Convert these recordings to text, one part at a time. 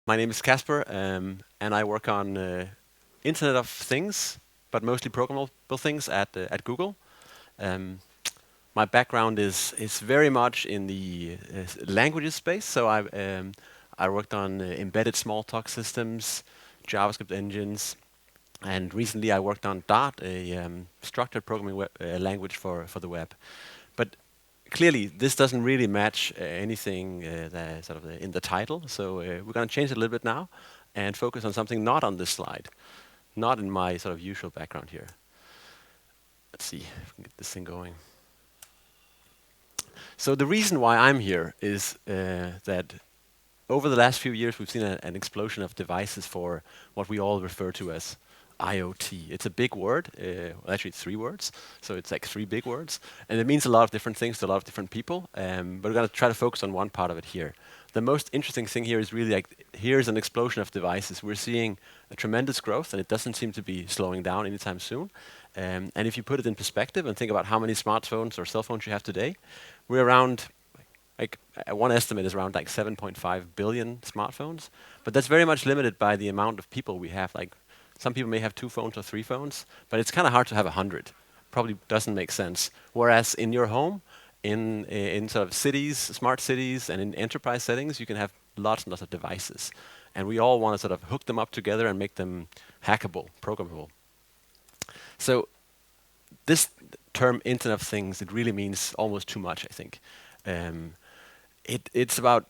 My name is Kasper, and I work on Internet of Things, but mostly programmable things at Google. Um, my background is very much in the languages space. So I worked on embedded Smalltalk systems, JavaScript engines, and recently I worked on Dart, a structured programming language for the web. But clearly, this doesn't really match anything that sort of in the title. So we're going to change it a little bit now and focus on something not on this slide, not in my sort of usual background here. Let's see if we can get this thing going. So the reason why I'm here is that over the last few years, we've seen an explosion of devices for what we all refer to as IoT. It's a big word. Well, actually, it's 3 words. So it's like 3 big words. And it means a lot of different things to a lot of different people. But we're going to try to focus on one part of it here. The most interesting thing here is really like, here's an explosion of devices. We're seeing a tremendous growth, and it doesn't seem to be slowing down anytime soon. And if you put it in perspective and think about how many smartphones or cell phones you have today, we're around one estimate is around like 7.5 billion smartphones, but that's very much limited by the amount of people we have. Like some people may have 2 phones or 3 phones, but it's kind of hard to have 100. Probably doesn't make sense. Whereas in your home, in sort of cities, smart cities, and in enterprise settings, you can have lots and lots of devices, and we all want to sort of hook them up together and make them hackable, programmable. So this term Internet of Things, it really means almost too much, I think. It's about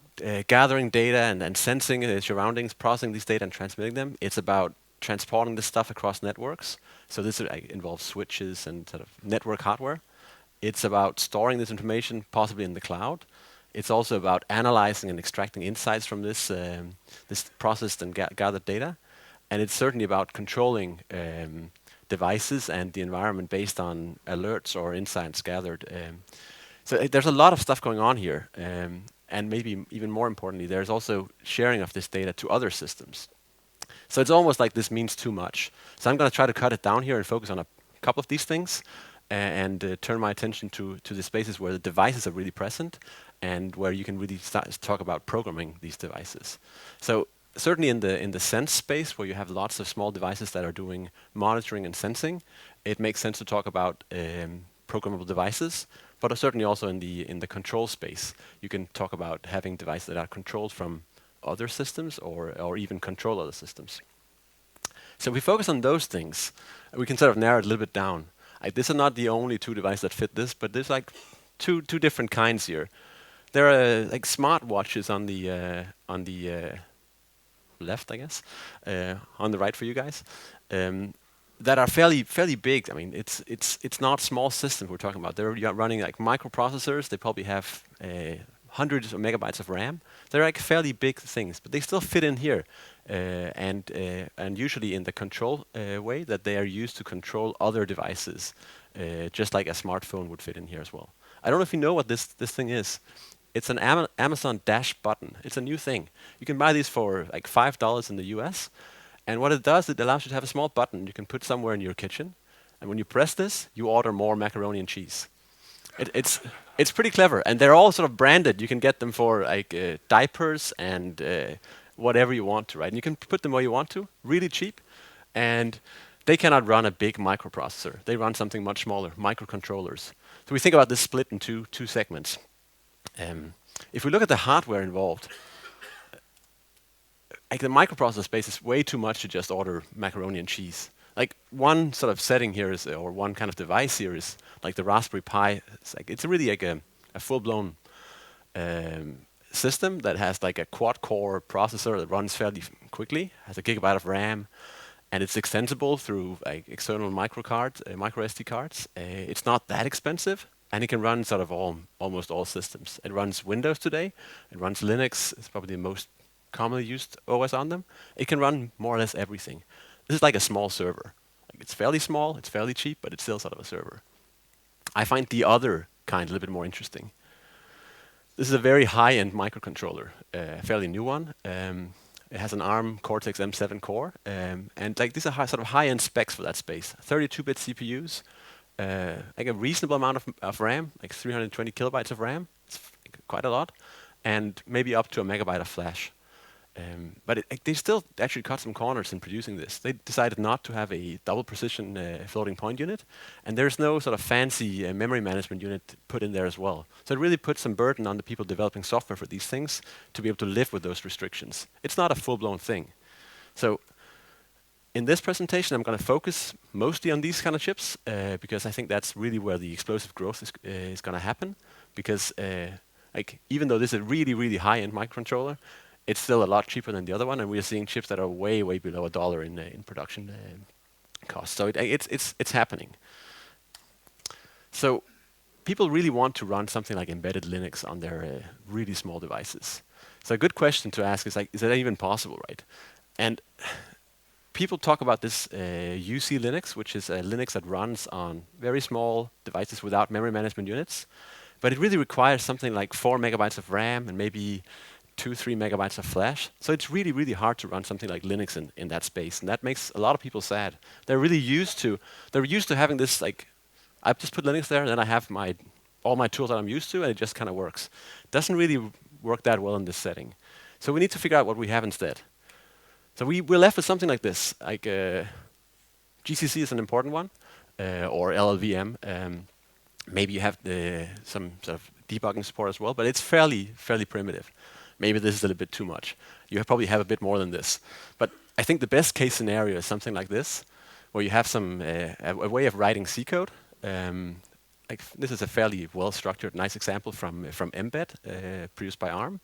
gathering data and sensing the surroundings, processing these data and transmitting them. It's about transporting this stuff across networks. So this involves switches and sort of network hardware. It's about storing this information, possibly in the cloud. It's also about analyzing and extracting insights from this processed and gathered data. And it's certainly about controlling devices and the environment based on alerts or insights gathered. So there's a lot of stuff going on here, and maybe even more importantly, there's also sharing of this data to other systems. So it's almost like this means too much. So I'm going to try to cut it down here and focus on a couple of these things, and turn my attention to the spaces where the devices are really present, and where you can really start talk about programming these devices. So certainly in the sense space, where you have lots of small devices that are doing monitoring and sensing, it makes sense to talk about programmable devices. But certainly also in the control space, you can talk about having devices that are controlled from other systems or even control other systems. So if we focus on those things, we can sort of narrow it a little bit down. These are not the only 2 devices that fit this, but there's like two different kinds here. There are like smart watches on the left, I guess, on the right for you guys. That are fairly big. I mean, it's not small systems we're talking about. They're running like microprocessors. They probably have hundreds of megabytes of RAM. They're like fairly big things, but they still fit in here, and usually in the control way that they are used to control other devices, just like a smartphone would fit in here as well. I don't know if you know what this thing is. It's an Amazon Dash button. It's a new thing. You can buy these for like $5 in the US. And what it does, it allows you to have a small button you can put somewhere in your kitchen. And when you press this, you order more macaroni and cheese. It's pretty clever. And they're all sort of branded. You can get them for like diapers and whatever you want to, right? And you can put them where you want to, really cheap. And they cannot run a big microprocessor. They run something much smaller, microcontrollers. So we think about this split in two segments. If we look at the hardware involved, like the microprocessor space is way too much to just order macaroni and cheese. Like one sort of setting here is, or one kind of device here is like the Raspberry Pi. It's really like a full-blown system that has like a quad-core processor that runs fairly quickly, has a gigabyte of RAM, and it's extensible through like external micro SD cards. It's not that expensive, and it can run sort of almost all systems. It runs Windows today. It runs Linux. It's probably the most commonly used OS on them. It can run more or less everything. This is like a small server. Like it's fairly small, it's fairly cheap, but it's still sort of a server. I find the other kind a little bit more interesting. This is a very high-end microcontroller, a fairly new one. It has an ARM Cortex M7 core, and like these are sort of high-end specs for that space. 32-bit CPUs, like a reasonable amount of RAM, like 320 kilobytes of RAM. It's quite a lot, and maybe up to a megabyte of flash. But they still actually cut some corners in producing this. They decided not to have a double precision floating point unit, and there's no sort of fancy memory management unit put in there as well. So it really puts some burden on the people developing software for these things to be able to live with those restrictions. It's not a full-blown thing. So in this presentation, I'm going to focus mostly on these kind of chips because I think that's really where the explosive growth is going to happen. Because like even though this is a really, really high-end microcontroller, it's still a lot cheaper than the other one, and we are seeing chips that are way, way below $1 in production cost. So it's happening. So people really want to run something like embedded Linux on their really small devices. So a good question to ask is like, is that even possible, right? And people talk about this UC Linux, which is a Linux that runs on very small devices without memory management units, but it really requires something like 4 megabytes of RAM and maybe 2-3 megabytes of flash. So it's really, really hard to run something like Linux in that space, and that makes a lot of people sad. They're used to having this, like, I just put Linux there, and then I have all my tools that I'm used to, and it just kind of works. Doesn't really work that well in this setting. So we need to figure out what we have instead. So we're left with something like this, like GCC is an important one, or LLVM. Maybe you have some sort of debugging support as well, but it's fairly primitive. Maybe this is a little bit too much. You probably have a bit more than this. But I think the best case scenario is something like this, where you have some a way of writing C code. Like this is a fairly well-structured, nice example from Mbed, produced by ARM.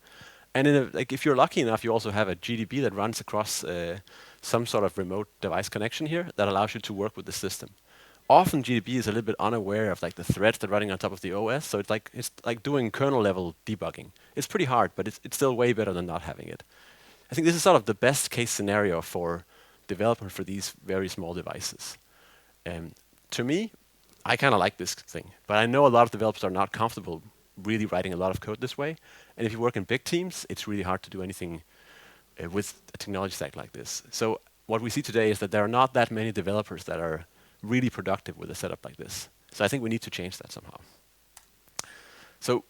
And like if you're lucky enough, you also have a GDB that runs across some sort of remote device connection here that allows you to work with the system. Often GDB is a little bit unaware of like the threads that are running on top of the OS, so it's like doing kernel level debugging. It's pretty hard, but it's still way better than not having it. I think this is sort of the best case scenario for development for these very small devices. To me, I kind of like this thing, but I know a lot of developers are not comfortable really writing a lot of code this way. And if you work in big teams, it's really hard to do anything with a technology stack like this. So what we see today is that there are not that many developers that are really productive with a setup like this. So I think we need to change that somehow. So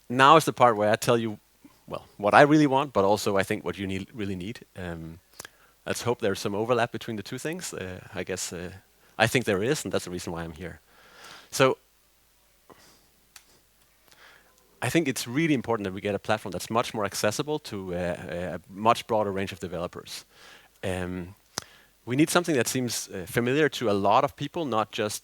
now is the part where I tell you, well, what I really want, but also I think what you really need. Let's hope there's some overlap between the two things. I guess I think there is, and that's the reason why I'm here. So I think it's really important that we get a platform that's much more accessible to a much broader range of developers. We need something that seems familiar to a lot of people, not just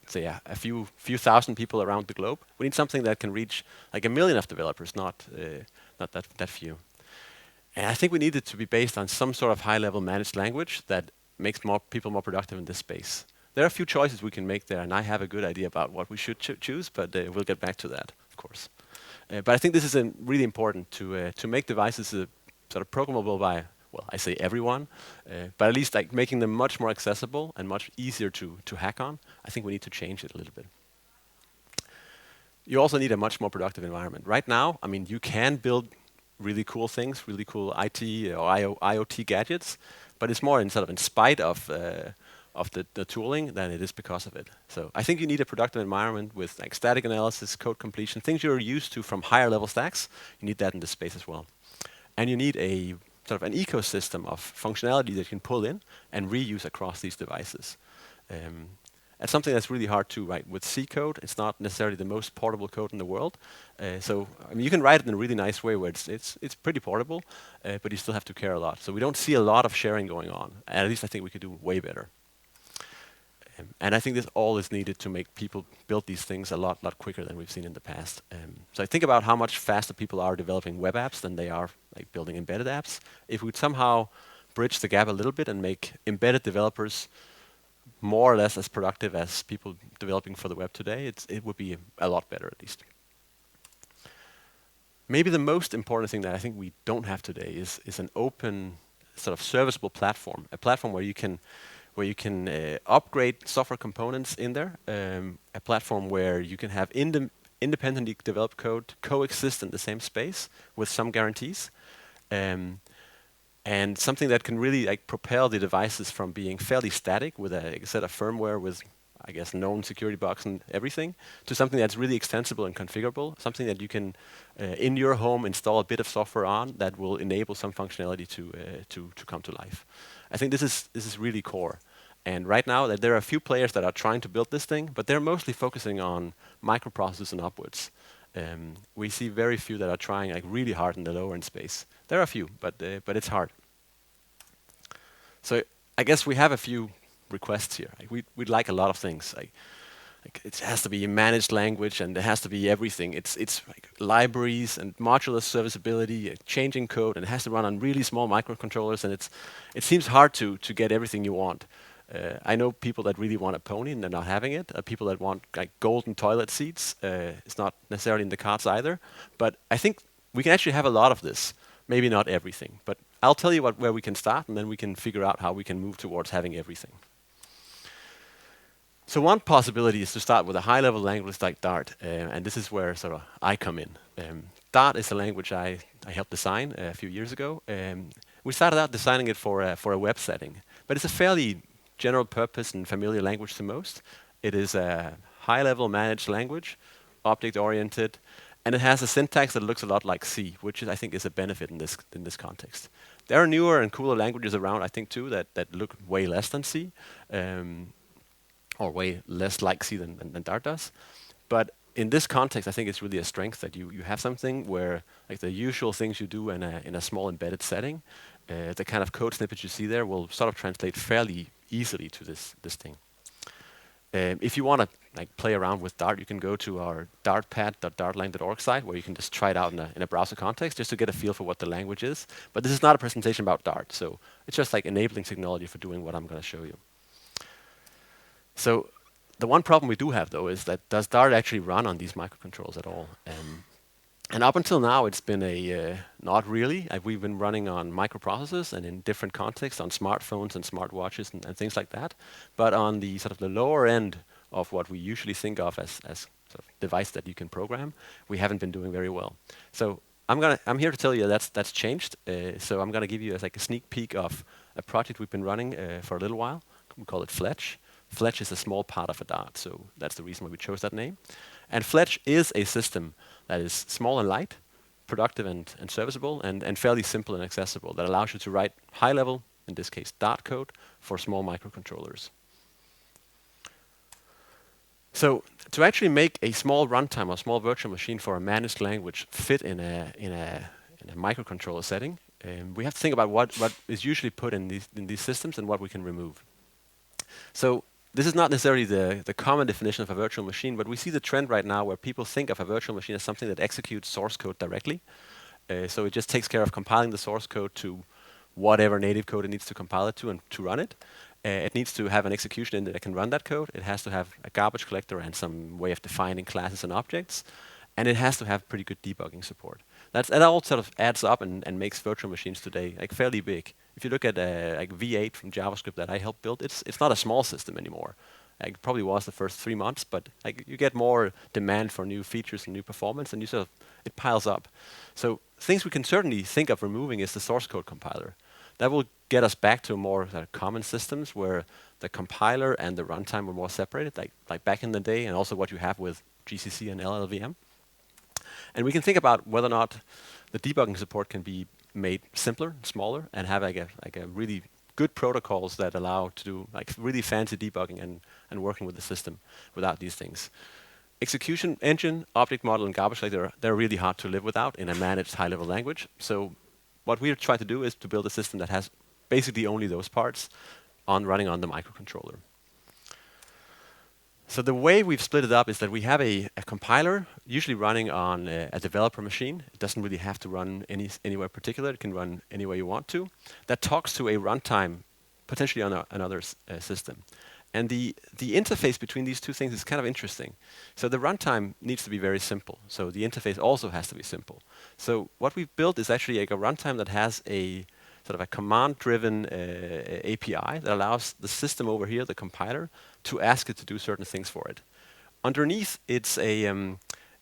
say a few thousand people around the globe. We need something that can reach like 1 million of developers, not that few. And I think we need it to be based on some sort of high-level managed language that makes people more productive in this space. There are a few choices we can make there, and I have a good idea about what we should choose, but we'll get back to that, of course. But I think this is really important to make devices sort of programmable by, well, I say everyone, but at least like making them much more accessible and much easier to hack on. I think we need to change it a little bit. You also need a much more productive environment. Right now, I mean, you can build really cool things, really cool IT or IoT gadgets, but it's more in spite of the tooling than it is because of it. So I think you need a productive environment with like static analysis, code completion, things you're used to from higher level stacks. You need that in this space as well. And you need a sort of an ecosystem of functionality that you can pull in and reuse across these devices. That's something that's really hard to write with C code. It's not necessarily the most portable code in the world. So I mean, you can write it in a really nice way where it's pretty portable, but you still have to care a lot. So we don't see a lot of sharing going on. At least I think we could do way better. And I think this all is needed to make people build these things a lot quicker than we've seen in the past. So I think about how much faster people are developing web apps than they are like building embedded apps. If we'd somehow bridge the gap a little bit and make embedded developers more or less as productive as people developing for the web today, it would be a lot better at least. Maybe the most important thing that I think we don't have today is an open sort of serviceable platform, a platform where you can upgrade software components in there, a platform where you can have independently developed code coexist in the same space with some guarantees, Um, and something that can really like propel the devices from being fairly static with a set of firmware with, I guess, known security bugs and everything, to something that's really extensible and configurable, something that you can, in your home, install a bit of software on that will enable some functionality to come to life. I think this is really core. And right now, there are a few players that are trying to build this thing, but they're mostly focusing on microprocessors and upwards. We see very few that are trying like really hard in the lower end space. There are a few, but it's hard. So I guess we have a few requests here. Like we'd like a lot of things. Like it has to be a managed language, and there has to be everything. It's like libraries and modular serviceability, changing code, and it has to run on really small microcontrollers. And it seems hard to get everything you want. I know people that really want a pony and they're not having it. People that want like golden toilet seats. It's not necessarily in the cards either. But I think we can actually have a lot of this. Maybe not everything, but I'll tell you where we can start, and then we can figure out how we can move towards having everything. So one possibility is to start with a high-level language like Dart, and this is where sort of I come in. Dart is a language I helped design a few years ago. We started out designing it for a web setting, but it's a fairly general purpose and familiar language to most. It is a high-level managed language, object-oriented, and it has a syntax that looks a lot like C, which I think is a benefit in this context. There are newer and cooler languages around, I think, too, that look way less than C, or way less like C than Dart does. But in this context, I think it's really a strength that you have something where like the usual things you do in a small embedded setting, the kind of code snippets you see there will sort of translate fairly easily to this thing. If you want to like play around with Dart, you can go to our dartpad.dartlang.org site where you can just try it out in a browser context just to get a feel for what the language is. But this is not a presentation about Dart, so it's just like enabling technology for doing what I'm going to show you. So the one problem we do have, though, is that does Dart actually run on these microcontrollers at all? And up until now, it's been not really. We've been running on microprocessors and in different contexts, on smartphones and smartwatches and things like that. But on the sort of the lower end of what we usually think of as sort of device that you can program, we haven't been doing very well. So I'm here to tell you that's changed. So I'm gonna give you like a sneak peek of a project we've been running for a little while. We call it Fletch. Fletch is a small part of a Dart, so that's the reason why we chose that name. And Fletch is a system that is small and light, productive and serviceable, and fairly simple and accessible, that allows you to write high-level, in this case, Dart code for small microcontrollers. So to actually make a small runtime or small virtual machine for a managed language fit in a microcontroller setting, we have to think about what is usually put in these systems and what we can remove. So this is not necessarily the common definition of a virtual machine, but we see the trend right now where people think of a virtual machine as something that executes source code directly. So it just takes care of compiling the source code to whatever native code it needs to compile it to and to run it. It needs to have an execution engine that can run that code. It has to have a garbage collector and some way of defining classes and objects. And it has to have pretty good debugging support. That all sort of adds up and makes virtual machines today like fairly big. If you look at like V8 from JavaScript that I helped build, it's not a small system anymore. Like, it probably was the first 3 months, but like you get more demand for new features and new performance, and it piles up. So things we can certainly think of removing is the source code compiler. That will get us back to more common systems where the compiler and the runtime were more separated, like back in the day, and also what you have with GCC and LLVM. And we can think about whether or not the debugging support can be made simpler, smaller, and have like a really good protocols that allow to do like really fancy debugging and working with the system without these things. Execution engine, object model, and garbage collector, they're really hard to live without in a managed high-level language. So what we're trying to do is to build a system that has basically only those parts running on the microcontroller. So the way we've split it up is that we have a compiler, usually running on a developer machine. It doesn't really have to run anywhere particular. It can run anywhere you want to. That talks to a runtime, potentially on another system. And the interface between these two things is kind of interesting. So the runtime needs to be very simple. So the interface also has to be simple. So what we've built is actually like a runtime that has a sort of a command-driven API that allows the system over here, the compiler, to ask it to do certain things for it. Underneath, it's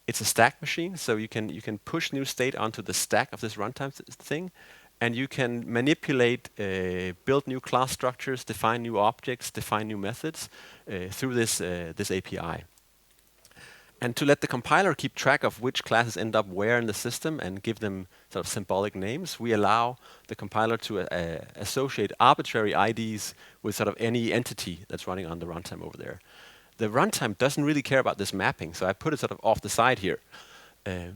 It's a stack machine, so you can push new state onto the stack of this runtime thing, and you can manipulate, build new class structures, define new objects, define new methods through this API. And to let the compiler keep track of which classes end up where in the system and give them sort of symbolic names, we allow the compiler to associate arbitrary IDs with sort of any entity that's running on the runtime over there. The runtime doesn't really care about this mapping, so I put it sort of off the side here.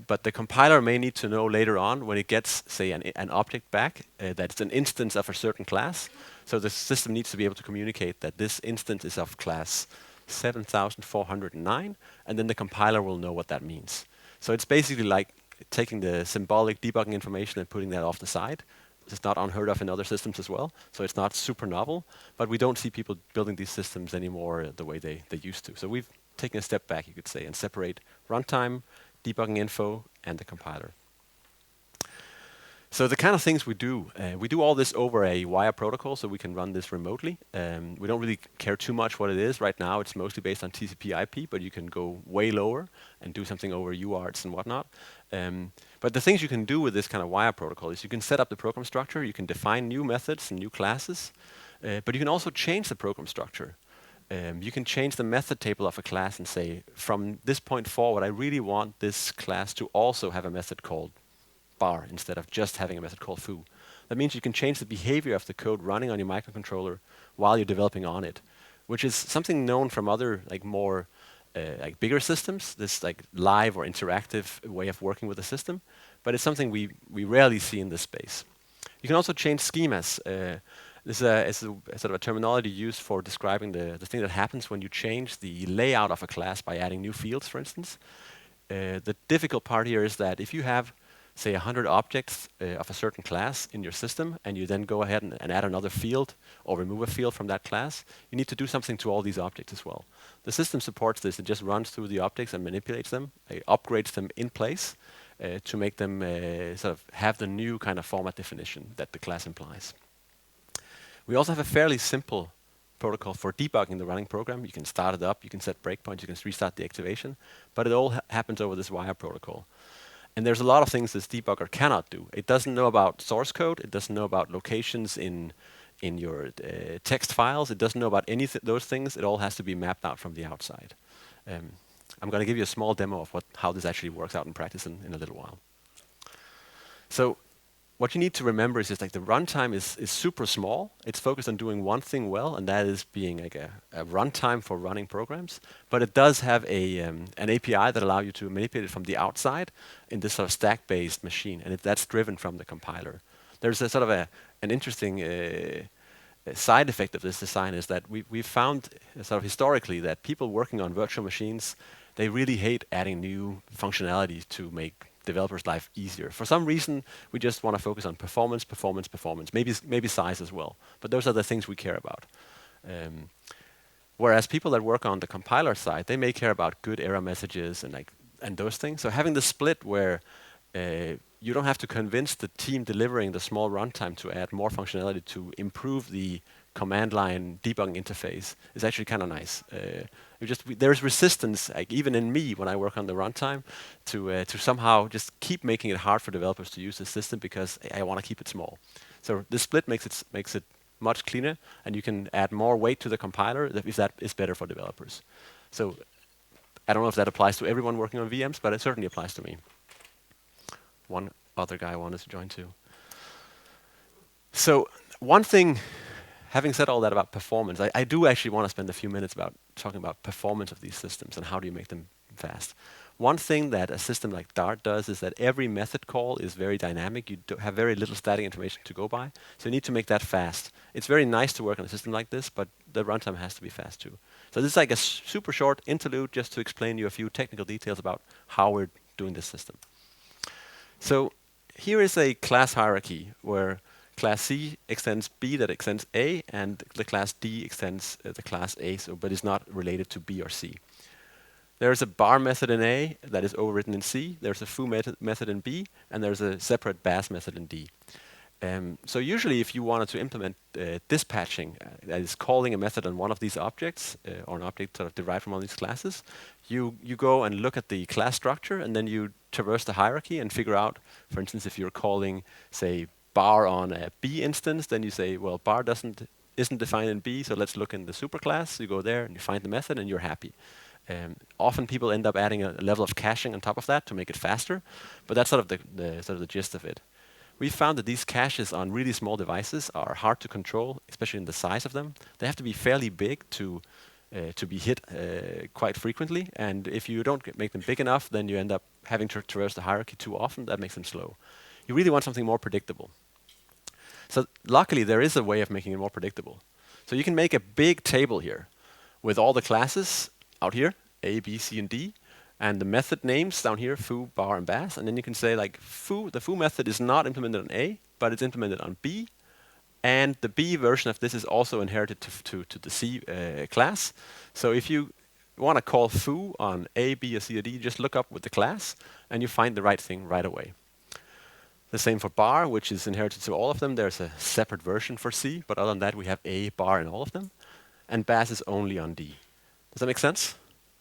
But the compiler may need to know later on when it gets, say, an object back that it's an instance of a certain class. So the system needs to be able to communicate that this instance is of class 7409, and then the compiler will know what that means. So it's basically like taking the symbolic debugging information and putting that off the side. It's not unheard of in other systems as well, so it's not super novel, but we don't see people building these systems anymore the way they used to. So we've taken a step back, you could say, and separate runtime, debugging info, and the compiler. So the kind of things we do all this over a wire protocol, so we can run this remotely. We don't really care too much what it is. Right now, it's mostly based on TCP/IP, but you can go way lower and do something over UARTs and whatnot. But the things you can do with this kind of wire protocol is you can set up the program structure, you can define new methods and new classes, but you can also change the program structure. You can change the method table of a class and say, from this point forward, I really want this class to also have a method called bar instead of just having a method called foo. That means you can change the behavior of the code running on your microcontroller while you're developing on it, which is something known from other more like bigger systems, this like live or interactive way of working with the system, but it's something we rarely see in this space. You can also change schemas. This is a sort of a terminology used for describing the thing that happens when you change the layout of a class by adding new fields, for instance. The difficult part here is that if you have, say, 100 objects of a certain class in your system, and you then go ahead and add another field or remove a field from that class, you need to do something to all these objects as well. The system supports this. It just runs through the objects and manipulates them, upgrades them in place to make them sort of have the new kind of format definition that the class implies. We also have a fairly simple protocol for debugging the running program. You can start it up, you can set breakpoints, you can restart the activation, but it all happens over this wire protocol. And there's a lot of things this debugger cannot do. It doesn't know about source code. It doesn't know about locations in your text files. It doesn't know about any those things. It all has to be mapped out from the outside. I'm going to give you a small demo of how this actually works out in practice in a little while. So what you need to remember is just like the runtime is super small. It's focused on doing one thing well, and that is being like a runtime for running programs. But it does have an API that allows you to manipulate it from the outside in this sort of stack-based machine, and that's driven from the compiler. There's a sort of an interesting side effect of this design is that we've found sort of historically that people working on virtual machines, they really hate adding new functionality to make developers' life easier. For some reason, we just want to focus on performance, performance, performance, maybe size as well. But those are the things we care about. Whereas people that work on the compiler side, they may care about good error messages and those things. So having the split where you don't have to convince the team delivering the small runtime to add more functionality to improve the command line debugging interface is actually kind of nice. There's resistance, like even in me when I work on the runtime, to somehow just keep making it hard for developers to use the system because I want to keep it small. So this split makes it much cleaner, and you can add more weight to the compiler if that is better for developers. So I don't know if that applies to everyone working on VMs, but it certainly applies to me. One other guy wanted to join too. So one thing, having said all that about performance, I do actually want to spend a few minutes talking about performance of these systems and how do you make them fast. One thing that a system like Dart does is that every method call is very dynamic. You have very little static information to go by, so you need to make that fast. It's very nice to work on a system like this, but the runtime has to be fast too. So this is like a super short interlude just to explain you a few technical details about how we're doing this system. So here is a class hierarchy where class C extends B that extends A, and the class D extends the class A, but is not related to B or C. There's a bar method in A that is overwritten in C. There's a foo method in B, and there's a separate bash method in D. So usually if you wanted to implement dispatching, that is calling a method on one of these objects, or an object sort of derived from one of these classes, you go and look at the class structure, and then you traverse the hierarchy and figure out, for instance, if you're calling, say, bar on a B instance, then you say, well, bar isn't defined in B, so let's look in the superclass. You go there and you find the method and you're happy. Often people end up adding a level of caching on top of that to make it faster, but that's sort of the gist of it. We found that these caches on really small devices are hard to control, especially in the size of them. They have to be fairly big to be hit quite frequently, and if you don't make them big enough, then you end up having to traverse the hierarchy too often. That makes them slow. You really want something more predictable. So luckily, there is a way of making it more predictable. So you can make a big table here with all the classes out here, A, B, C, and D, and the method names down here, foo, bar, and bass. And then you can say, like, the foo method is not implemented on A, but it's implemented on B. And the B version of this is also inherited to the C class. So if you want to call foo on A, B, or C, or D, you just look up with the class, and you find the right thing right away. The same for bar, which is inherited to all of them. There's a separate version for C, but other than that, we have A, bar, in all of them. And bass is only on D. Does that make sense?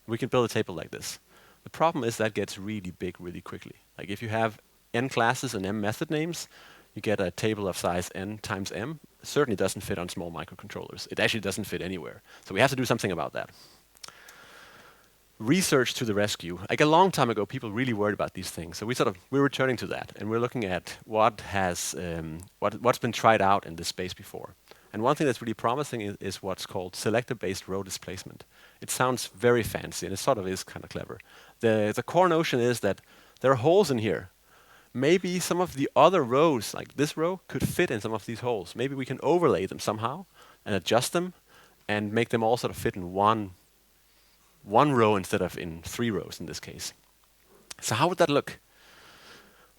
We can build a table like this. The problem is that gets really big really quickly. Like if you have n classes and m method names, you get a table of size n times m. It certainly doesn't fit on small microcontrollers. It actually doesn't fit anywhere. So we have to do something about that. Research to the rescue. Like a long time ago, people really worried about these things. So we're returning to that, and we're looking at what's been tried out in this space before. And one thing that's really promising is what's called selector-based row displacement. It sounds very fancy, and it sort of is kind of clever. The core notion is that there are holes in here. Maybe some of the other rows, like this row, could fit in some of these holes. Maybe we can overlay them somehow and adjust them and make them all sort of fit in one row instead of in 3 rows in this case. So how would that look?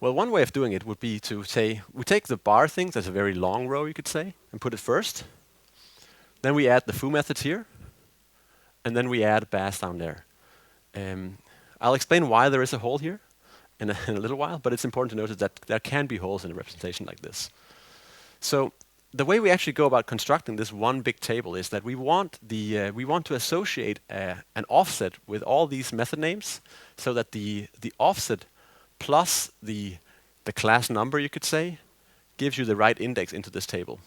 Well, one way of doing it would be to say, we take the bar thing, that's a very long row, you could say, and put it first. Then we add the foo methods here, and then we add bass down there. I'll explain why there is a hole here in a little while, but it's important to notice that there can be holes in a representation like this. So the way we actually go about constructing this one big table is that we want to associate an offset with all these method names, so that the offset plus the class number, you could say, gives you the right index into this table.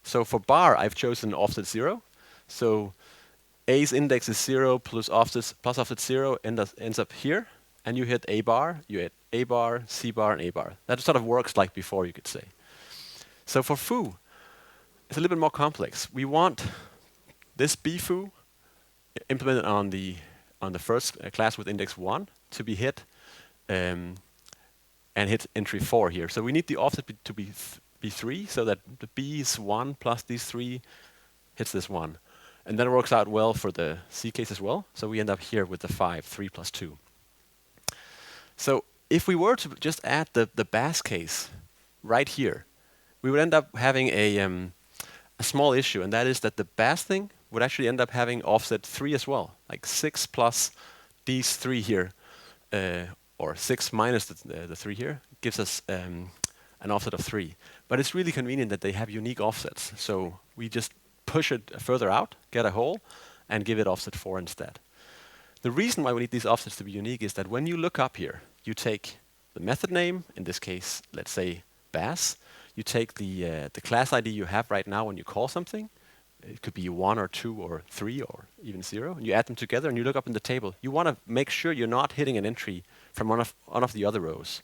So for bar, I've chosen offset 0. So A's index is 0 plus offset 0 ends up here, and you hit A bar, you hit A bar, C bar, and A bar. That sort of works like before, you could say. So for foo, it's a little bit more complex. We want this B foo implemented on the first class with index 1 to be hit and hit entry 4 here. So we need the offset to be 3, so that the B is 1 plus these 3 hits this 1. And then it works out well for the C case as well. So we end up here with the 5, 3 plus 2. So if we were to just add the bass case right here, we would end up having a small issue, and that is that the bass thing would actually end up having offset 3 as well, like 6 plus these 3 here, or 6 minus the 3 here, gives us an offset of 3. But it's really convenient that they have unique offsets. So we just push it further out, get a hole, and give it offset 4 instead. The reason why we need these offsets to be unique is that when you look up here, you take the method name, in this case, let's say bass. You take the class ID you have right now when you call something. It could be 1 or 2 or 3 or even 0. And you add them together and you look up in the table. You want to make sure you're not hitting an entry from one of the other rows.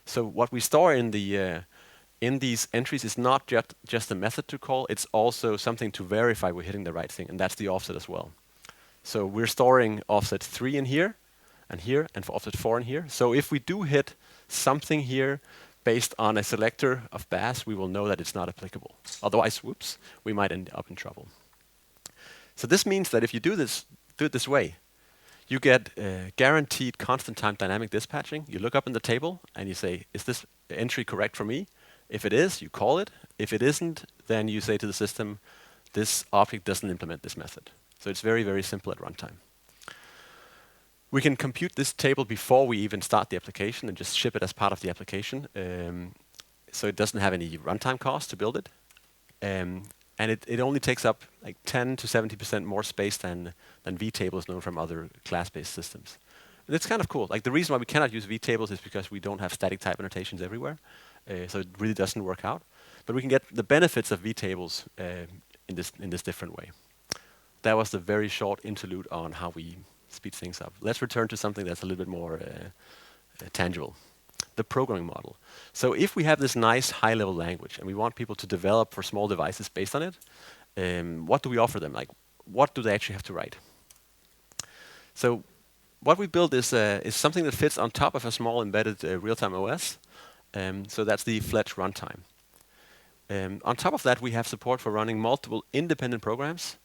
So what we store in these entries is not just a method to call. It's also something to verify we're hitting the right thing. And that's the offset as well. So we're storing offset 3 in here, and for offset 4 in here. So if we do hit something here based on a selector of bass, we will know that it's not applicable. Otherwise, whoops, we might end up in trouble. So this means that if you do it this way, you get guaranteed constant time dynamic dispatching. You look up in the table and you say, is this entry correct for me? If it is, you call it. If it isn't, then you say to the system, this object doesn't implement this method. So it's very, very simple at runtime. We can compute this table before we even start the application and just ship it as part of the application. so it doesn't have any runtime cost to build it. And it only takes up like 10 to 70% more space than vtables known from other class-based systems. And it's kind of cool. Like the reason why we cannot use vtables is because we don't have static type annotations everywhere. So it really doesn't work out. But we can get the benefits of vtables in this different way. That was the very short interlude on how we speed things up. Let's return to something that's a little bit more tangible. The programming model. So if we have this nice high-level language and we want people to develop for small devices based on it, what do we offer them? Like, what do they actually have to write? So what we built is something that fits on top of a small embedded real-time OS. So that's the Fletch runtime. On top of that, we have support for running multiple independent programs.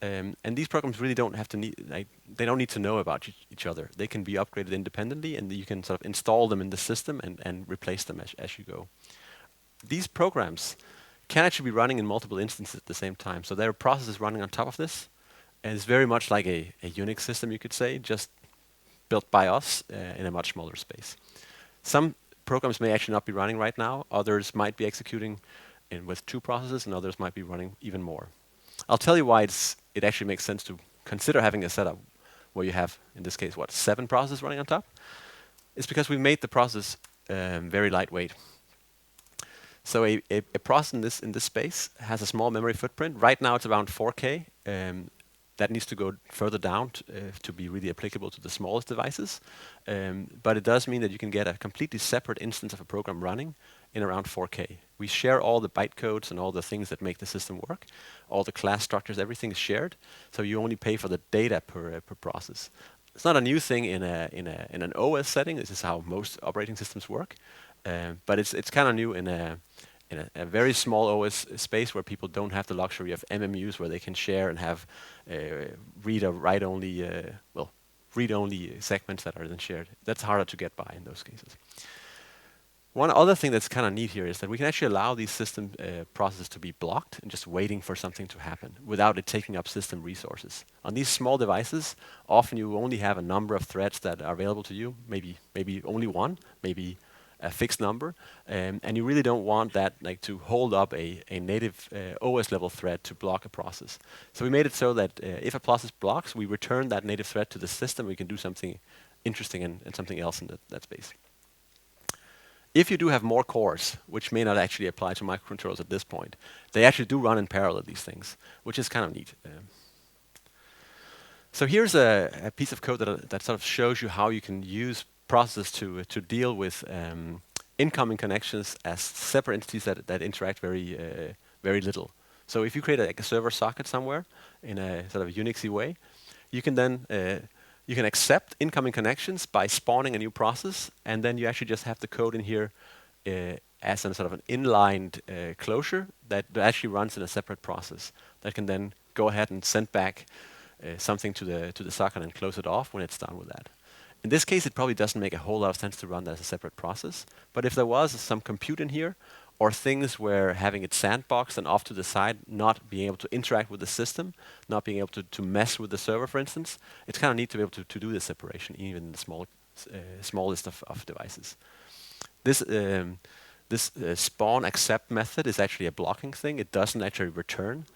And these programs really don't have to they don't need to know about each other. They can be upgraded independently, and you can sort of install them in the system and replace them as you go. These programs can actually be running in multiple instances at the same time. So there are processes running on top of this, and it's very much like a Unix system, you could say, just built by us in a much smaller space. Some programs may actually not be running right now. Others might be executing with 2 processes, and others might be running even more. I'll tell you why it actually makes sense to consider having a setup where you have, in this case, 7 processes running on top. It's because we made the process very lightweight. So a process in this space has a small memory footprint. Right now it's around 4K. That needs to go further down to be really applicable to the smallest devices. But it does mean that you can get a completely separate instance of a program running in around 4K. We share all the bytecodes and all the things that make the system work. All the class structures, everything is shared. So you only pay for the data per process. It's not a new thing in an OS setting. This is how most operating systems work. But it's kind of new in a very small OS space where people don't have the luxury of MMUs where they can share and have read or write only, read only segments that are then shared. That's harder to get by in those cases. One other thing that's kind of neat here is that we can actually allow these system processes to be blocked and just waiting for something to happen without it taking up system resources. On these small devices, often you only have a number of threads that are available to you, maybe only one, maybe a fixed number, and you really don't want that to hold up a native OS level thread to block a process. So we made it so that if a process blocks, we return that native thread to the system. We can do something interesting and something else in that space. If you do have more cores, which may not actually apply to microcontrollers at this point, they actually do run in parallel, these things, which is kind of neat. So here's a piece of code that sort of shows you how you can use processes to deal with incoming connections as separate entities that interact very little. So if you create a server socket somewhere in a sort of Unixy way, you can then you can accept incoming connections by spawning a new process, and then you actually just have the code in here as a sort of an inlined closure that actually runs in a separate process that can then go ahead and send back something to the socket and close it off when it's done with that. In this case, it probably doesn't make a whole lot of sense to run that as a separate process. But if there was some compute in here, or things where having it sandboxed and off to the side, not being able to interact with the system, not being able to mess with the server, for instance, it's kind of neat to be able to do this separation, even in the smallest of devices. This spawn accept method is actually a blocking thing. It doesn't actually return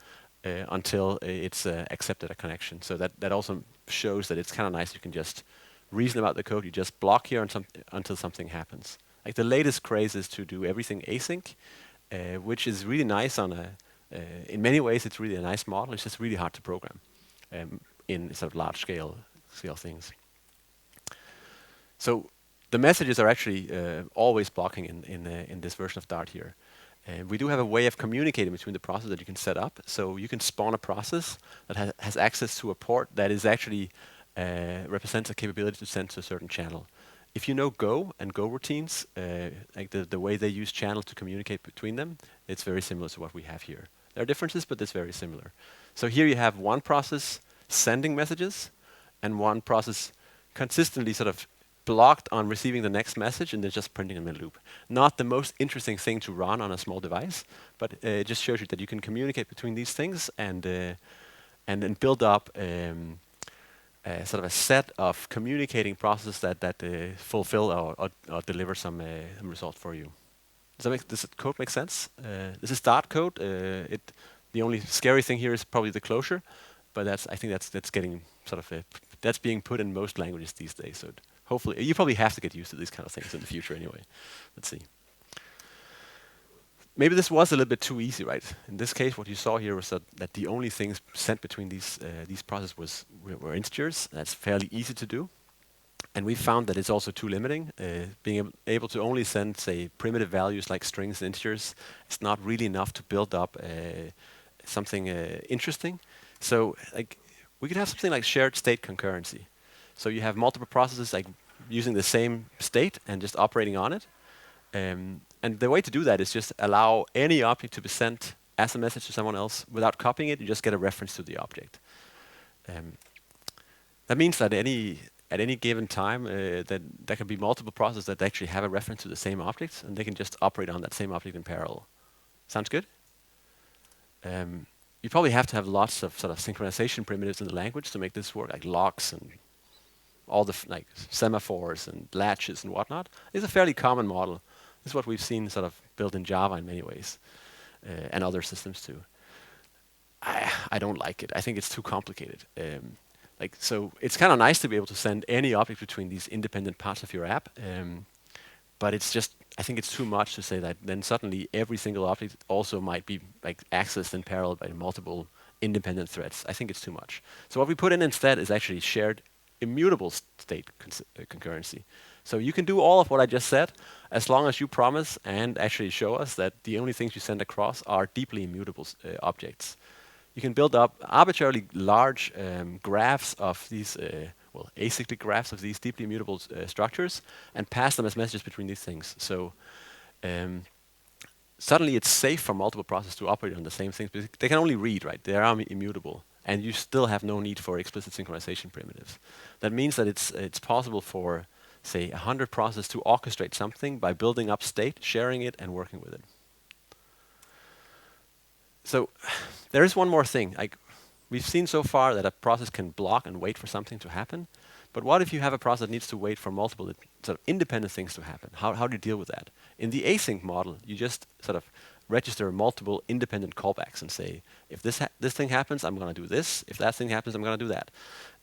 until it's accepted a connection. So that also shows that it's kind of nice. You can just reason about the code. You just block here until something happens. Like the latest craze is to do everything async, which is really nice in many ways it's really a nice model. It's just really hard to program in sort of large scale things. So the messages are actually always blocking in this version of Dart here. We do have a way of communicating between the processes that you can set up. So you can spawn a process that has access to a port that is actually represents a capability to send to a certain channel. If you know Go and Go routines, like the way they use channels to communicate between them, it's very similar to what we have here. There are differences, but it's very similar. So here you have one process sending messages and one process consistently sort of blocked on receiving the next message and then just printing them in a loop. Not the most interesting thing to run on a small device, but it just shows you that you can communicate between these things and then build up sort of a set of communicating processes that fulfill or deliver some result for you. Does the code make sense? This is Dart code. The only scary thing here is probably the closure, but I think that's getting sort of that's being put in most languages these days. So hopefully, you probably have to get used to these kind of things in the future anyway. Let's see. Maybe this was a little bit too easy, right? In this case, what you saw here was that the only things sent between these processes were integers. That's fairly easy to do. And we found that it's also too limiting. Being able to only send, say, primitive values like strings and integers is not really enough to build up something interesting. So like, we could have something like shared state concurrency. So you have multiple processes like using the same state and just operating on it. And the way to do that is just allow any object to be sent as a message to someone else without copying it. You just get a reference to the object. That means that at any given time, that there can be multiple processes that actually have a reference to the same object, and they can just operate on that same object in parallel. Sounds good? You probably have to have lots of sort of synchronization primitives in the language to make this work, like locks and all the like semaphores and latches and whatnot. It's a fairly common model. This is what we've seen sort of built in Java in many ways, and other systems too. I don't like it. I think it's too complicated. So it's kind of nice to be able to send any object between these independent parts of your app, but it's just, I think it's too much to say that then suddenly every single object also might be like accessed in parallel by multiple independent threads. I think it's too much. So what we put in instead is actually shared immutable state concurrency. So you can do all of what I just said as long as you promise and actually show us that the only things you send across are deeply immutable objects. You can build up arbitrarily large graphs of these, acyclic graphs of these deeply immutable structures and pass them as messages between these things. So suddenly it's safe for multiple processes to operate on the same things, because they can only read, right? They are immutable, and you still have no need for explicit synchronization primitives. That means that it's possible for, say, 100 processes to orchestrate something by building up state, sharing it, and working with it. So there is one more thing. We've seen so far that a process can block and wait for something to happen. But what if you have a process that needs to wait for multiple sort of independent things to happen? How do you deal with that? In the async model, you just sort of register multiple independent callbacks and say, if this thing happens, I'm going to do this. If that thing happens, I'm going to do that.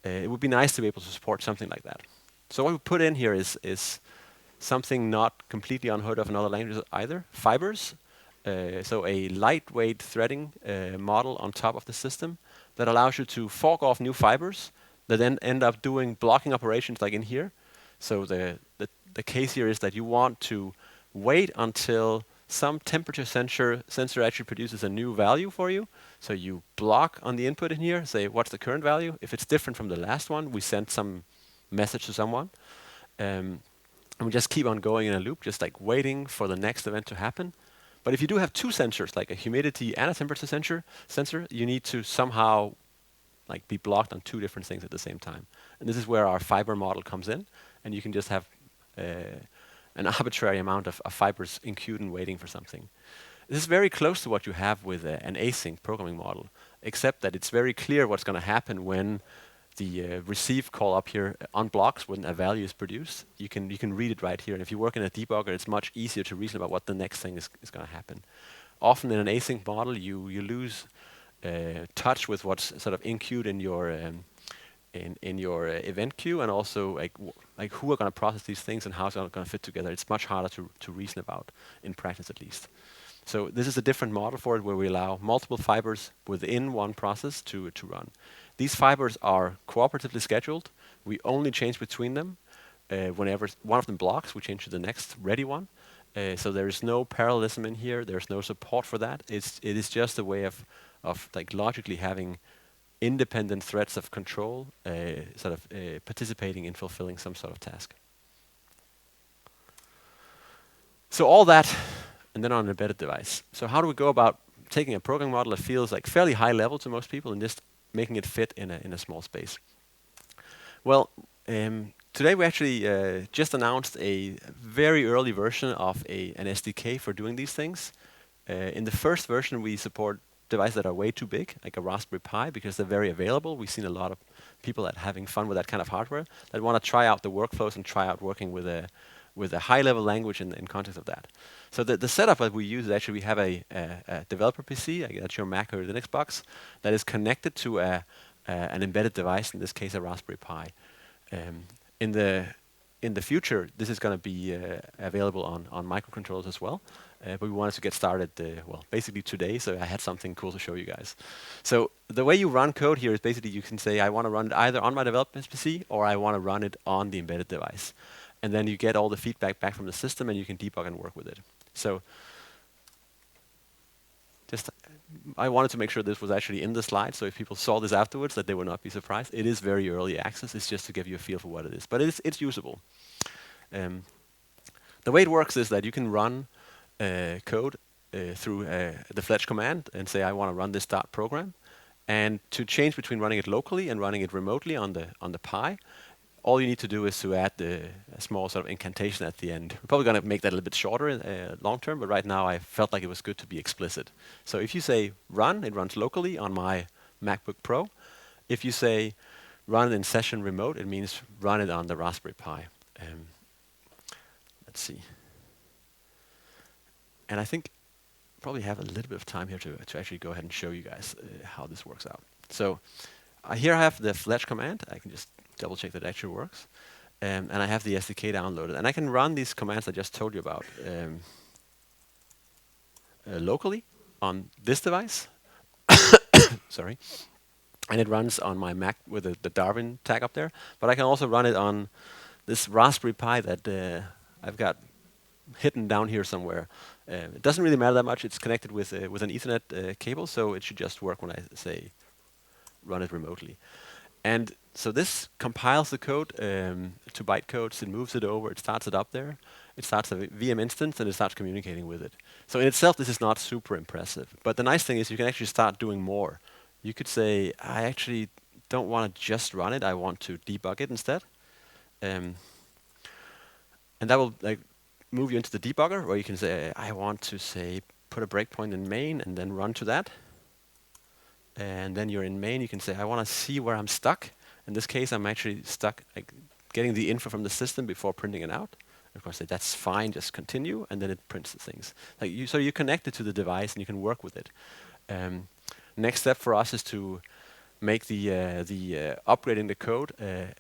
It would be nice to be able to support something like that. So what we put in here is something not completely unheard of in other languages either, fibers. So a lightweight threading model on top of the system that allows you to fork off new fibers that then end up doing blocking operations like in here. So the case here is that you want to wait until some temperature sensor actually produces a new value for you. So you block on the input in here, say what's the current value. If it's different from the last one, we send some message to someone. And we just keep on going in a loop, just like waiting for the next event to happen. But if you do have two sensors, like a humidity and a temperature sensor, you need to somehow like be blocked on two different things at the same time. And this is where our fiber model comes in, and you can just have an arbitrary amount of fibers in queued and waiting for something. This is very close to what you have with an async programming model, except that it's very clear what's going to happen when the receive call up here unblocks when a value is produced. You can read it right here. And if you work in a debugger, it's much easier to reason about what the next thing is going to happen. Often in an async model, you lose touch with what's sort of in-queued in your event queue, and also like who are going to process these things and how it's going to fit together. It's much harder to reason about in practice, at least. So this is a different model for it, where we allow multiple fibers within one process to run. These fibers are cooperatively scheduled. We only change between them. Whenever one of them blocks, we change to the next ready one. So there is no parallelism in here. There's no support for that. It is just a way of like logically having independent threads of control, participating in fulfilling some sort of task. So all that, and then on an embedded device. So how do we go about taking a programming model that feels like fairly high level to most people and just making it fit in a small space? Well, today we actually just announced a very early version of an SDK for doing these things. In the first version, we support devices that are way too big, like a Raspberry Pi, because they're very available. We've seen a lot of people that having fun with that kind of hardware that want to try out the workflows and try out working with with a high-level language in context of that. So the setup that we use is actually we have a developer PC, that's your Mac or Linux box, that is connected to an embedded device, in this case a Raspberry Pi. In the future, this is going to be available on microcontrollers as well. But we wanted to get started, well, basically today, so I had something cool to show you guys. So the way you run code here is basically you can say, I want to run it either on my development PC or I want to run it on the embedded device. And then you get all the feedback back from the system and you can debug and work with it. So just, I wanted to make sure this was actually in the slide, so if people saw this afterwards, that they would not be surprised. It is very early access. It's just to give you a feel for what it is. But it's usable. The way it works is that you can run code through the Fletch command and say, I want to run this dot program. And to change between running it locally and running it remotely on the Pi, all you need to do is to add a small sort of incantation at the end. We're probably going to make that a little bit shorter long term, but right now I felt like it was good to be explicit. So if you say run, it runs locally on my MacBook Pro. If you say run in session remote, it means run it on the Raspberry Pi. Let's see. And I think probably have a little bit of time here to actually go ahead and show you guys how this works out. So here I have the Fletch command. I can just double check that it actually works. And I have the SDK downloaded. And I can run these commands I just told you about locally on this device. Sorry. And it runs on my Mac with the Darwin tag up there. But I can also run it on this Raspberry Pi that I've got hidden down here somewhere. It doesn't really matter that much. It's connected with an Ethernet cable, so it should just work when I say run it remotely. And so this compiles the code to bytecodes. It moves it over. It starts it up there. It starts a VM instance, and it starts communicating with it. So in itself, this is not super impressive. But the nice thing is you can actually start doing more. You could say, I actually don't want to just run it. I want to debug it instead. And that will move you into the debugger, where you can say, I want to say, put a breakpoint in main and then run to that. And then you're in main, you can say, I want to see where I'm stuck. In this case, I'm actually stuck getting the info from the system before printing it out. Of course, say, that's fine, just continue, and then it prints the things. So you connect it to the device and you can work with it. Next step for us is to make the upgrading the code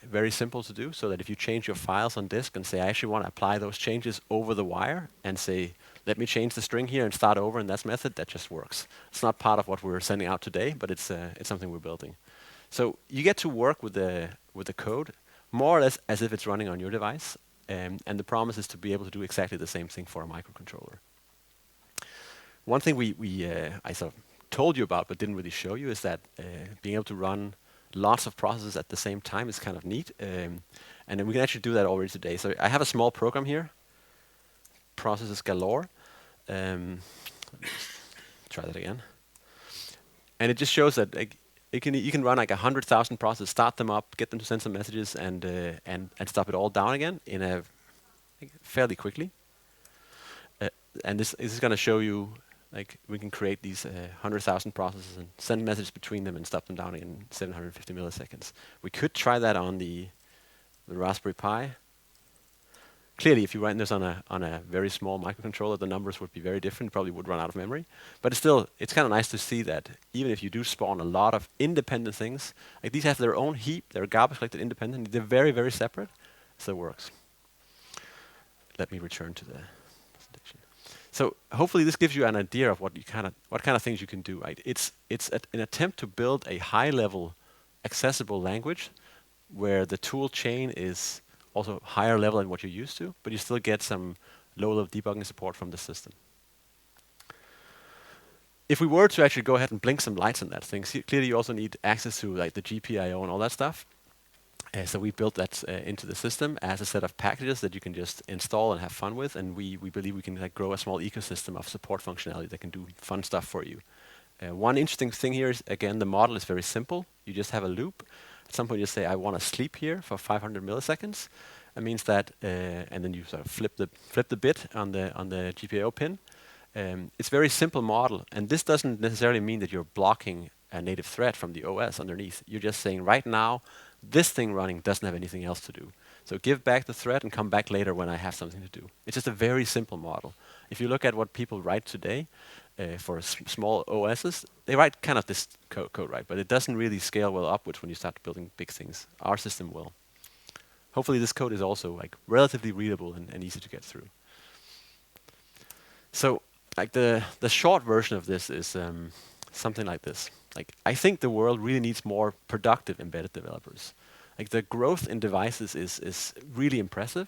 very simple to do, so that if you change your files on disk and say, I actually want to apply those changes over the wire and say, let me change the string here and start over in that method, that just works. It's not part of what we're sending out today, but it's something we're building. So you get to work with the code more or less as if it's running on your device, and the promise is to be able to do exactly the same thing for a microcontroller. One thing I sort of told you about but didn't really show you is that being able to run lots of processes at the same time is kind of neat, and then we can actually do that already today. So I have a small program here, processes galore. Let me try that again, and it just shows that you can run 100,000 processes, start them up, get them to send some messages, and stop it all down again in fairly quickly. And this is going to show you we can create these 100,000 processes and send messages between them and stop them down in 750 milliseconds. We could try that on the Raspberry Pi. Clearly, if you run this on a very small microcontroller, the numbers would be very different. Probably would run out of memory. But still, it's kind of nice to see that even if you do spawn a lot of independent things, these have their own heap, they're garbage collected independently. They're very, very separate, so it works. Let me return to the presentation. So hopefully this gives you an idea of what kind of things you can do. Right? It's an attempt to build a high-level, accessible language where the tool chain is also higher level than what you're used to, but you still get some low-level debugging support from the system. If we were to actually go ahead and blink some lights on that thing, clearly you also need access to the GPIO and all that stuff. So we built that into the system as a set of packages that you can just install and have fun with, and we believe we can grow a small ecosystem of support functionality that can do fun stuff for you. One interesting thing here is, again, the model is very simple. You just have a loop. At some point you say, I want to sleep here for 500 milliseconds. That means that, and then you sort of flip the bit on the GPIO pin. It's a very simple model, and this doesn't necessarily mean that you're blocking a native thread from the OS underneath. You're just saying, right now, this thing running doesn't have anything else to do. So give back the thread and come back later when I have something to do. It's just a very simple model. If you look at what people write today for small OSs, they write kind of this code, right? But it doesn't really scale well upwards when you start building big things. Our system will. Hopefully this code is also like relatively readable and easy to get through. So like the short version of this is something like this. Like I think the world really needs more productive embedded developers. Like the growth in devices is really impressive,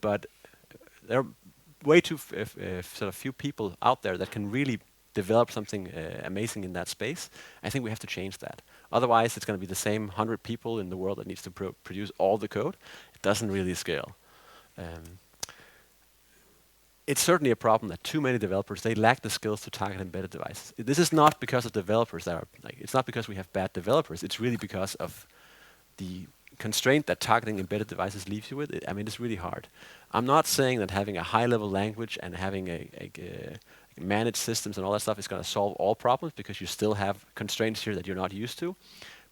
but there are way too sort of few people out there that can really develop something amazing in that space. I think we have to change that. Otherwise, it's going to be the same 100 people in the world that needs to produce all the code. It doesn't really scale. It's certainly a problem that too many developers, they lack the skills to target embedded devices. This is not because of developers that are, like, it's not because we have bad developers, it's really because of the constraint that targeting embedded devices leaves you with. I mean, it's really hard. I'm not saying that having a high-level language and having a managed systems and all that stuff is going to solve all problems, because you still have constraints here that you're not used to.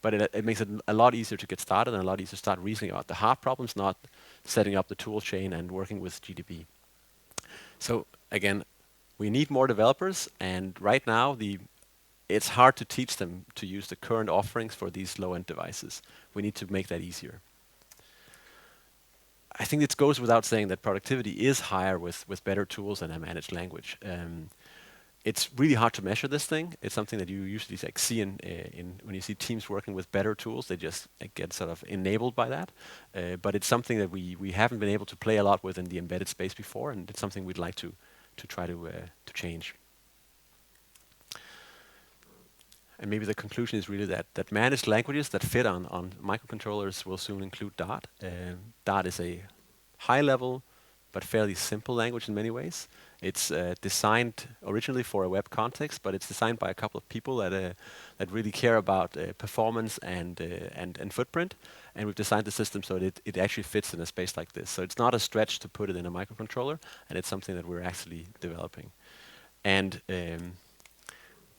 But it makes it a lot easier to get started and a lot easier to start reasoning about the hard problems, not setting up the tool chain and working with GDB. So again, we need more developers, and right now it's hard to teach them to use the current offerings for these low-end devices. We need to make that easier. I think it goes without saying that productivity is higher with better tools and a managed language. It's really hard to measure this thing. It's something that you usually like see in when you see teams working with better tools. They just get sort of enabled by that. But it's something that we haven't been able to play a lot with in the embedded space before, and it's something we'd like to try to change. And maybe the conclusion is really that managed languages that fit on microcontrollers will soon include Dart. Dart is a high-level but fairly simple language in many ways. It's designed originally for a web context, but it's designed by a couple of people that really care about performance and footprint. And we've designed the system so that it actually fits in a space like this. So it's not a stretch to put it in a microcontroller, and it's something that we're actually developing. And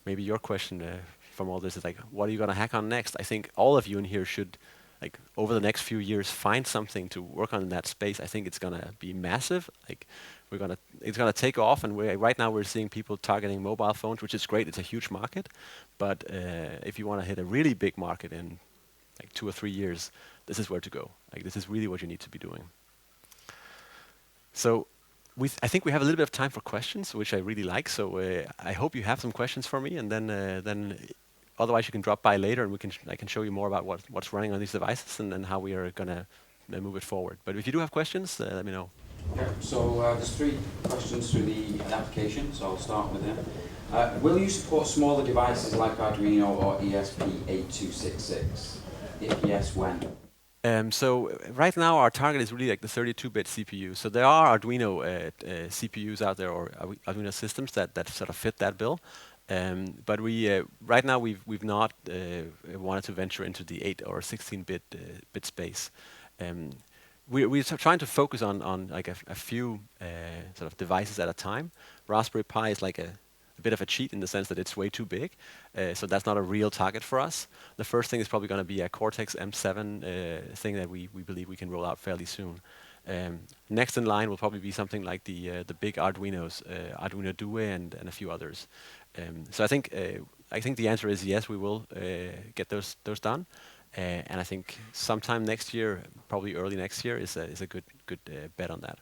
maybe your question from all this is like, what are you going to hack on next? I think all of you in here should, like, over the next few years, find something to work on in that space. I think it's going to be massive. Like, it's going to take off, and right now we're seeing people targeting mobile phones, which is great. It's a huge market, but if you want to hit a really big market in like 2 or 3 years, this is where to go. Like, this is really what you need to be doing. So I think we have a little bit of time for questions, which I really like. So I hope you have some questions for me, and then otherwise you can drop by later, and I can show you more about what's running on these devices and how we are going to move it forward. But if you do have questions, let me know. Yeah, so there's 3 questions through the application, so I'll start with them. Will you support smaller devices like Arduino or ESP8266? If yes, when? So right now our target is really like the 32-bit CPU. So there are Arduino CPUs out there, or Arduino systems that sort of fit that bill. But right now we've not wanted to venture into the 8 or 16-bit bit space. We're trying to focus on like a few sort of devices at a time. Raspberry Pi is like a bit of a cheat in the sense that it's way too big, so that's not a real target for us. The first thing is probably going to be a Cortex M7 thing that we believe we can roll out fairly soon. Next in line will probably be something like the big Arduinos, Arduino Due and a few others. So I think the answer is yes, we will get those done. And I think sometime next year, probably early next year, is a good bet on that.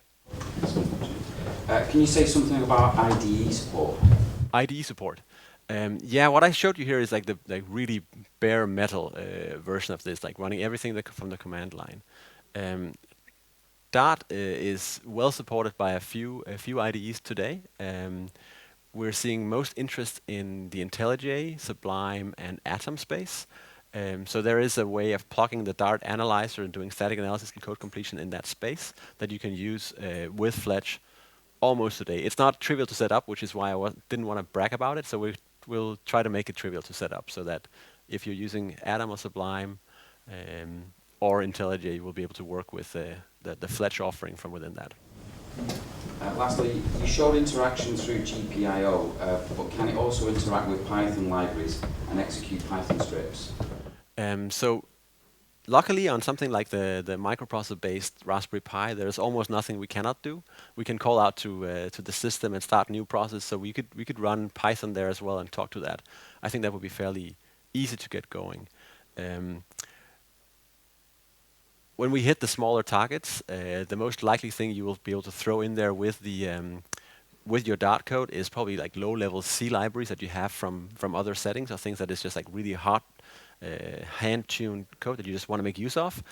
Can you say something about IDE support? IDE support. Yeah, what I showed you here is like the really bare metal version of this, like running everything from the command line. Dart is well supported by a few IDEs today. We're seeing most interest in the IntelliJ, Sublime, and Atom space. So there is a way of plugging the Dart analyzer and doing static analysis and code completion in that space that you can use with Fletch almost today. It's not trivial to set up, which is why I didn't want to brag about it. So we'll try to make it trivial to set up, so that if you're using Atom or Sublime or IntelliJ, you will be able to work with the Fletch offering from within that. Lastly, you showed interaction through GPIO, but can it also interact with Python libraries and execute Python scripts? So luckily, on something like the microprocessor-based Raspberry Pi, there's almost nothing we cannot do. We can call out to the system and start new process. So we could run Python there as well and talk to that. I think that would be fairly easy to get going. Um, when we hit the smaller targets, the most likely thing you will be able to throw in there with your Dart code is probably like low-level C libraries that you have from other settings, or things that is just like really hot hand-tuned code that you just want to make use of.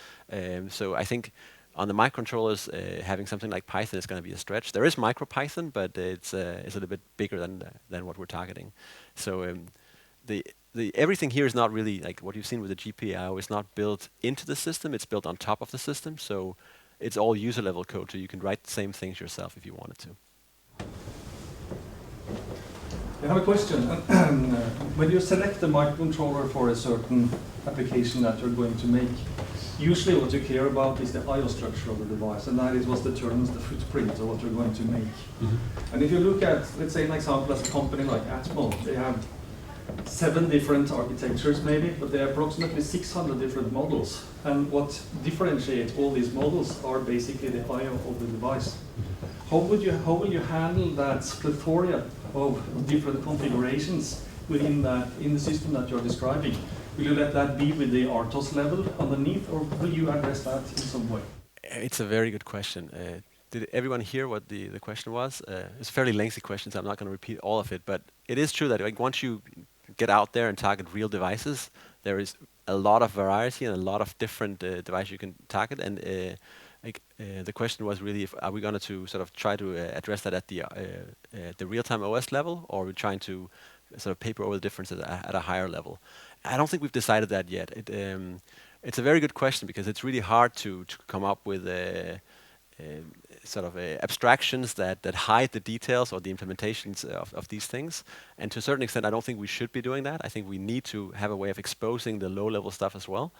So I think on the microcontrollers, having something like Python is going to be a stretch. There is MicroPython, but it's a little bit bigger than what we're targeting. So the everything here is not really like what you've seen with the GPIO is not built into the system. It's built on top of the system. So it's all user-level code. So you can write the same things yourself if you wanted to. I have a question. When you select a microcontroller for a certain application that you're going to make, usually what you care about is the I/O structure of the device, and that is what determines the footprint of what you're going to make. Mm-hmm. And if you look at, let's say, an example as a company like Atmo, they have 7 different architectures maybe, but there are approximately 600 different models. And what differentiates all these models are basically the I/O of the device. How will you handle that plethora of different configurations within that, in the system that you're describing? Will you let that be with the RTOS level underneath, or will you address that in some way? It's a very good question. Did everyone hear what the question was? It's a fairly lengthy question, so I'm not going to repeat all of it. But it is true that like, once you get out there and target real devices, there is a lot of variety and a lot of different devices you can target. And the question was really, are we going to sort of try to address that at the real-time OS level, or are we trying to sort of paper over the differences at a higher level? I don't think we've decided that yet. It's a very good question because it's really hard to come up with sort of abstractions that hide the details or the implementations of these things. And to a certain extent, I don't think we should be doing that. I think we need to have a way of exposing the low-level stuff as well.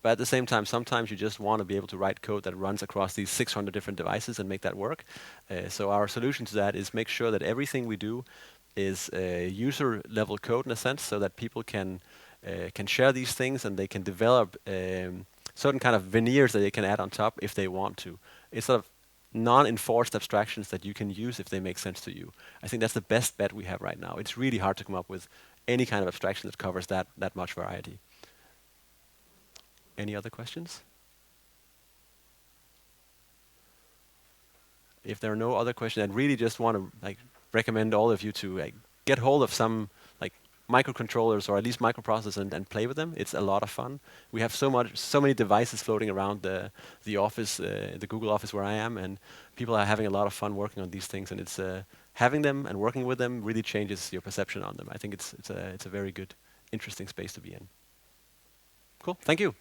But at the same time, sometimes you just want to be able to write code that runs across these 600 different devices and make that work. So our solution to that is make sure that everything we do is user-level code in a sense, so that people can share these things and they can develop certain kind of veneers that they can add on top if they want to. It's sort of non-enforced abstractions that you can use if they make sense to you. I think that's the best bet we have right now. It's really hard to come up with any kind of abstraction that covers that much variety. Any other questions? If there are no other questions, I'd really just want to recommend all of you to get hold of some microcontrollers or at least microprocessors and play with them. It's a lot of fun. We have so many devices floating around the office, the Google office where I am, and people are having a lot of fun working on these things. And it's having them and working with them really changes your perception on them. I think it's a very good, interesting space to be in. Cool. Thank you.